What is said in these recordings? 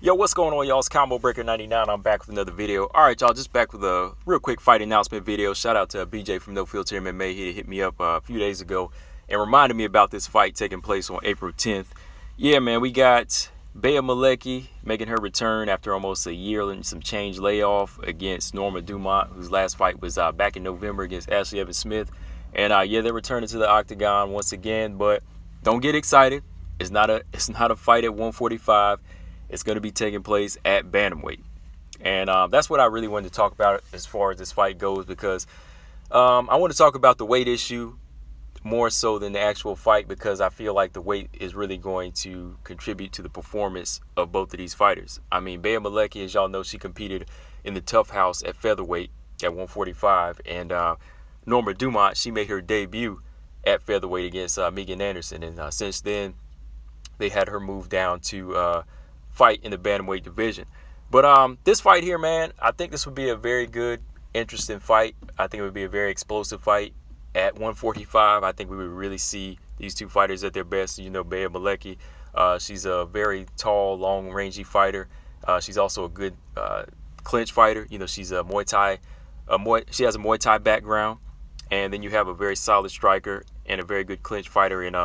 Yo, what's going on, y'all? It's Combo Breaker 99. I'm back with another video. All right, y'all, just back with a real quick fight announcement video. Shout out to BJ from No Filter MMA. He hit me up a few days ago and reminded me about this fight taking place on April 10th. Yeah, man, we got Bea Malecki making her return after almost a year and some change layoff against Norma Dumont, whose last fight was back in November against Ashley Evans-Smith. And yeah, they're returning to the octagon once again, but don't get excited. It's not a fight at 145. It's going to be taking place at bantamweight. And that's what I really wanted to talk about as far as this fight goes, because I want to talk about the weight issue more so than the actual fight, because I feel like the weight is really going to contribute to the performance of both of these fighters. I mean, Bea Malecki, as y'all know, she competed in the Tough House at featherweight at 145. And Norma Dumont, she made her debut at featherweight against Megan Anderson. And since then, they had her move down to fight in the bantamweight division. But this fight here, man, I think this would be a very good, interesting fight. I think it would be a very explosive fight at 145. I think we would really see these two fighters at their best. You know, Bea Malecki, she's a very tall, long, rangy fighter. She's also a good clinch fighter. You know, she's a Muay Thai. She has a Muay Thai background. And then you have a very solid striker and a very good clinch fighter in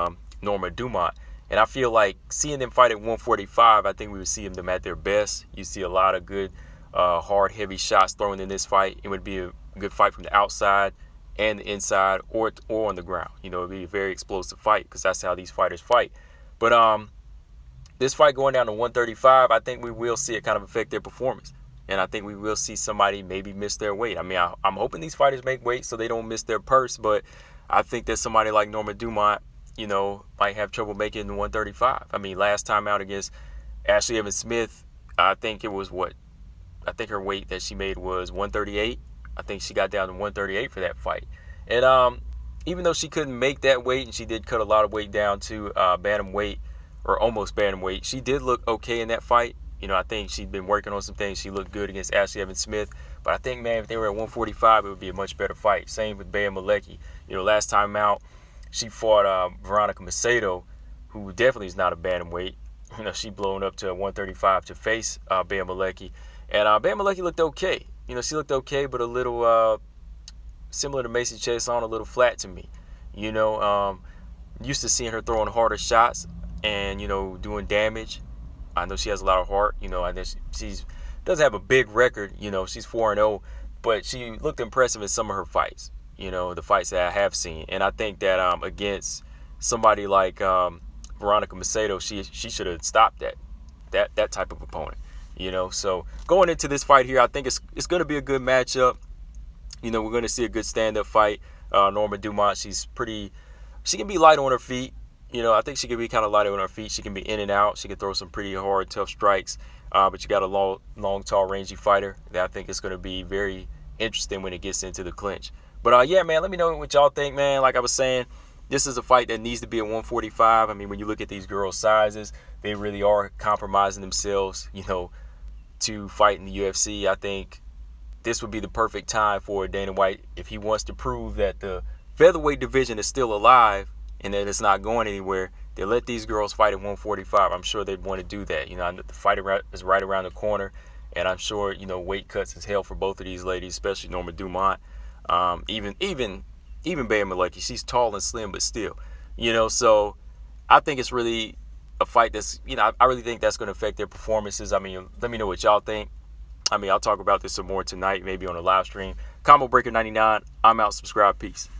Norma Dumont. And I feel like seeing them fight at 145, I think we would see them at their best. You see a lot of good, hard, heavy shots thrown in this fight. It would be a good fight from the outside and the inside, or on the ground. You know, it would be a very explosive fight, because that's how these fighters fight. But this fight going down to 135, I think we will see it kind of affect their performance. And I think we will see somebody maybe miss their weight. I mean, I'm hoping these fighters make weight so they don't miss their purse. But I think that somebody like Norma Dumont, you know, might have trouble making 135. I mean, last time out against Ashley Evans-Smith, I think it was I think her weight that she made was 138. I think she got down to 138 for that fight. And even though she couldn't make that weight, and she did cut a lot of weight down to bantamweight, or almost bantamweight, she did look okay in that fight. You know, I think she'd been working on some things. She looked good against Ashley Evans-Smith. But I think, man, if they were at 145, it would be a much better fight. Same with Bea Malecki. You know, last time out, she fought Veronica Macedo, who definitely is not a bantamweight. You know, she blown up to 135 to face Bea Malecki. And Bea Malecki looked okay. You know, she looked okay, but a little similar to Macy Chiasson, a little flat to me. You know, used to seeing her throwing harder shots and, you know, doing damage. I know she has a lot of heart. You know, I know she doesn't have a big record. You know, she's 4-0, but she looked impressive in some of her fights. You know, the fights that I have seen. And I think that against somebody like Veronica Macedo, she should have stopped that type of opponent. You know, so going into this fight here, I think it's going to be a good matchup. You know, we're going to see a good stand-up fight. Norma Dumont, she can be light on her feet. You know, I think she can be kind of light on her feet. She can be in and out. She can throw some pretty hard, tough strikes. But you got a long, tall, rangy fighter that I think is going to be very interesting when it gets into the clinch. But yeah, man, let me know what y'all think, man. Like I was saying, this is a fight that needs to be at 145. I mean, when you look at these girls' sizes, they really are compromising themselves, you know, to fight in the UFC. I think this would be the perfect time for Dana White, if he wants to prove that the featherweight division is still alive and that it's not going anywhere. They let these girls fight at 145. I'm sure they'd want to do that. You know, the fight is right around the corner, and I'm sure, you know, weight cuts is hell for both of these ladies, especially Norma Dumont. Even Bea Malecki, she's tall and slim, but still, you know. So I think it's really a fight that's, you know, I really think that's going to affect their performances. I mean, let me know what y'all think. I mean, I'll talk about this some more tonight, maybe on a live stream. Combo Breaker 99. I'm out. Subscribe. Peace.